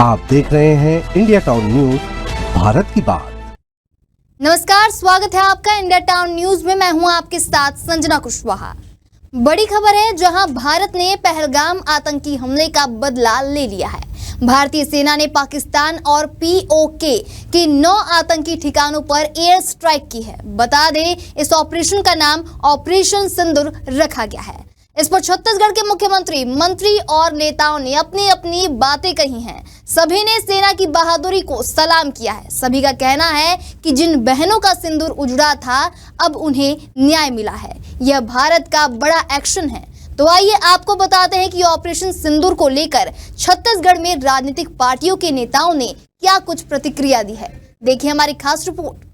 आप देख रहे हैं इंडिया टाउन न्यूज, भारत की बात। नमस्कार, स्वागत है आपका इंडिया टाउन न्यूज में। मैं हूं आपके साथ संजना कुशवाहा। बड़ी खबर है, जहां भारत ने पहलगाम आतंकी हमले का बदला ले लिया है। भारतीय सेना ने पाकिस्तान और पीओके के 9 आतंकी ठिकानों पर एयर स्ट्राइक की है। बता दें, इस ऑपरेशन का नाम ऑपरेशन सिंदूर रखा गया है। इस पर छत्तीसगढ़ के मुख्यमंत्री, मंत्री और नेताओं ने अपनी अपनी बातें कही हैं। सभी ने सेना की बहादुरी को सलाम किया है। सभी का कहना है कि जिन बहनों का सिंदूर उजड़ा था, अब उन्हें न्याय मिला है। यह भारत का बड़ा एक्शन है। तो आइए आपको बताते हैं कि ऑपरेशन सिंदूर को लेकर छत्तीसगढ़ में राजनीतिक पार्टियों के नेताओं ने क्या कुछ प्रतिक्रिया दी है। देखिए हमारी खास रिपोर्ट।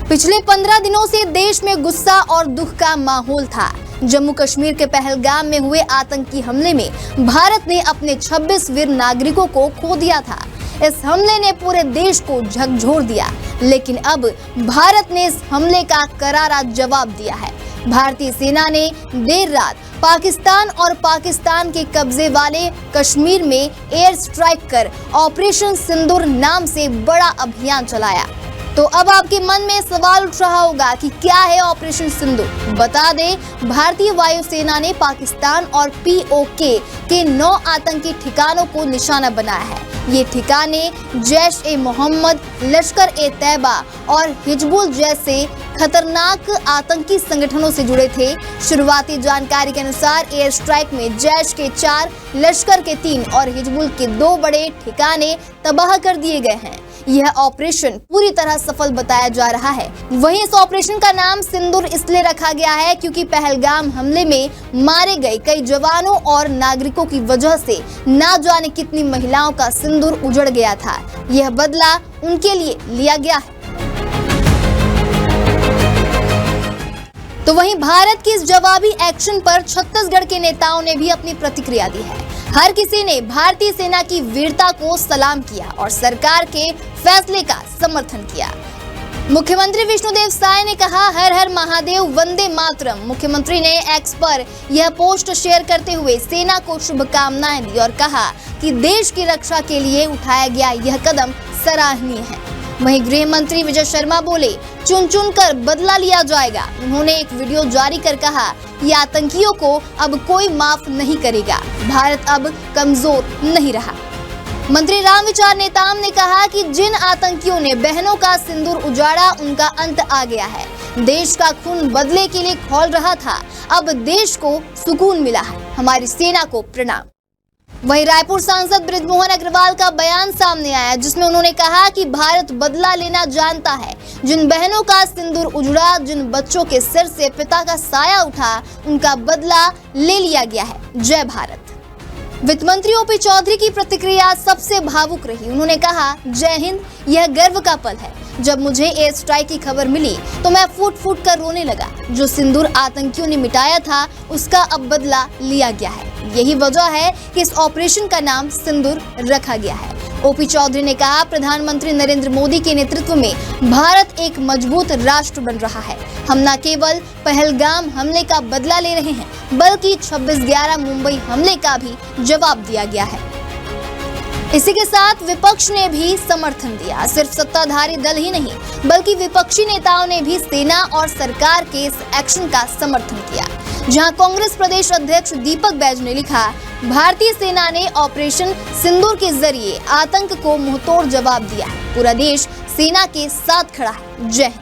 पिछले 15 दिनों से देश में गुस्सा और दुख का माहौल था। जम्मू कश्मीर के पहलगाम में हुए आतंकी हमले में भारत ने अपने 26 वीर नागरिकों को खो दिया था। इस हमले ने पूरे देश को झकझोर दिया, लेकिन अब भारत ने इस हमले का करारा जवाब दिया है। भारतीय सेना ने देर रात पाकिस्तान और पाकिस्तान के कब्जे वाले कश्मीर में एयर स्ट्राइक कर ऑपरेशन सिंदूर नाम से बड़ा अभियान चलाया। तो अब आपके मन में सवाल उठ रहा होगा कि क्या है ऑपरेशन सिंदूर। बता दें, भारतीय वायुसेना ने पाकिस्तान और पीओके के 9 आतंकी ठिकानों को निशाना बनाया है। ये ठिकाने जैश-ए-मोहम्मद, लश्कर-ए-तैयबा और हिजबुल जैसे खतरनाक आतंकी संगठनों से जुड़े थे। शुरुआती जानकारी के अनुसार एयर स्ट्राइक में जैश के 4, लश्कर के 3 और हिजबुल के 2 बड़े ठिकाने तबाह कर दिए गए हैं। यह ऑपरेशन पूरी तरह सफल बताया जा रहा है। वहीं इस ऑपरेशन का नाम सिंदूर इसलिए रखा गया है क्योंकि पहलगाम हमले में मारे गए कई जवानों और नागरिकों की वजह से ना जाने कितनी महिलाओं का सिंदूर उजड़ गया था। यह बदला उनके लिए लिया गया है। तो वहीं भारत के इस जवाबी एक्शन पर छत्तीसगढ़ के नेताओं ने भी अपनी प्रतिक्रिया दी है। हर किसी ने भारतीय सेना की वीरता को सलाम किया और सरकार के फैसले का समर्थन किया। मुख्यमंत्री विष्णुदेव साय ने कहा, हर हर महादेव, वंदे मातरम। मुख्यमंत्री ने एक्स पर यह पोस्ट शेयर करते हुए सेना को शुभकामनाएं दी और कहा कि देश की रक्षा के लिए उठाया गया यह कदम सराहनीय है। वहीं गृह मंत्री विजय शर्मा बोले, चुन चुन कर बदला लिया जाएगा। उन्होंने एक वीडियो जारी कर कहा, ये आतंकियों को अब कोई माफ नहीं करेगा। भारत अब कमजोर नहीं रहा। मंत्री रामविचार नेताम ने कहा कि जिन आतंकियों ने बहनों का सिंदूर उजाड़ा, उनका अंत आ गया है। देश का खून बदले के लिए खौल रहा था, अब देश को सुकून मिला है। हमारी सेना को प्रणाम। वहीं रायपुर सांसद बृजमोहन अग्रवाल का बयान सामने आया, जिसमें उन्होंने कहा कि भारत बदला लेना जानता है। जिन बहनों का सिंदूर उजड़ा, जिन बच्चों के सिर से पिता का साया उठा, उनका बदला ले लिया गया है। जय भारत। वित्त मंत्री ओपी चौधरी की प्रतिक्रिया सबसे भावुक रही। उन्होंने कहा, जय हिंद, यह गर्व का पल है। जब मुझे एयर स्ट्राइक की खबर मिली तो मैं फूट फूट कर रोने लगा। जो सिंदूर आतंकियों ने मिटाया था, उसका अब बदला लिया गया है। यही वजह है कि इस ऑपरेशन का नाम सिंदूर रखा गया है। ओपी चौधरी ने कहा, प्रधानमंत्री नरेंद्र मोदी के नेतृत्व में भारत एक मजबूत राष्ट्र बन रहा है। हम न केवल पहलगाम हमले का बदला ले रहे हैं, बल्कि 26/11 मुंबई हमले का भी जवाब दिया गया है। इसी के साथ विपक्ष ने भी समर्थन दिया। सिर्फ सत्ताधारी दल ही नहीं, बल्कि विपक्षी नेताओं ने भी सेना और सरकार के इस एक्शन का समर्थन किया। जहां कांग्रेस प्रदेश अध्यक्ष दीपक बैज ने लिखा, भारतीय सेना ने ऑपरेशन सिंदूर के जरिए आतंक को मुंहतोड़ जवाब दिया है। पूरा देश सेना के साथ खड़ा है। जय हिंद।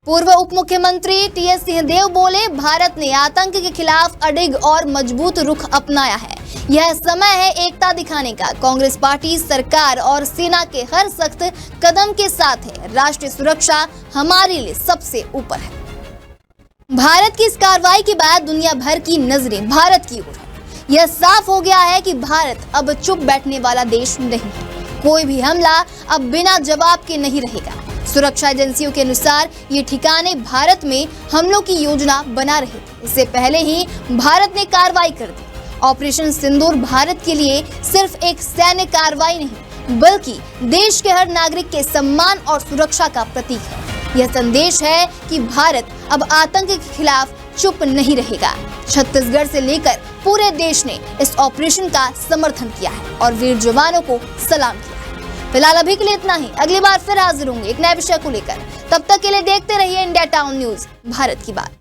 पूर्व उप मुख्यमंत्री टीएस सिंहदेव बोले, भारत ने आतंक के खिलाफ अडिग और मजबूत रुख अपनाया है। यह समय है एकता दिखाने का। कांग्रेस पार्टी सरकार और सेना के हर सख्त कदम के साथ है। राष्ट्रीय सुरक्षा हमारे लिए सबसे ऊपर है। भारत की इस कार्रवाई के बाद दुनिया भर की नजरें भारत की ओर है। यह साफ हो गया है कि भारत अब चुप बैठने वाला देश नहीं है। कोई भी हमला अब बिना जवाब के नहीं रहेगा। सुरक्षा एजेंसियों के अनुसार ये ठिकाने भारत में हमलों की योजना बना रहे थे। इससे पहले ही भारत ने कार्रवाई कर दी। ऑपरेशन सिंदूर भारत के लिए सिर्फ एक सैन्य कार्रवाई नहीं, बल्कि देश के हर नागरिक के सम्मान और सुरक्षा का प्रतीक है। यह संदेश है कि भारत अब आतंक के खिलाफ चुप नहीं रहेगा। छत्तीसगढ़ से लेकर पूरे देश ने इस ऑपरेशन का समर्थन किया है और वीर जवानों को सलाम किया है। फिलहाल अभी के लिए इतना ही। अगली बार फिर हाजिर होंगे एक नए विषय को लेकर। तब तक के लिए देखते रहिए इंडिया टाउन न्यूज, भारत की बात।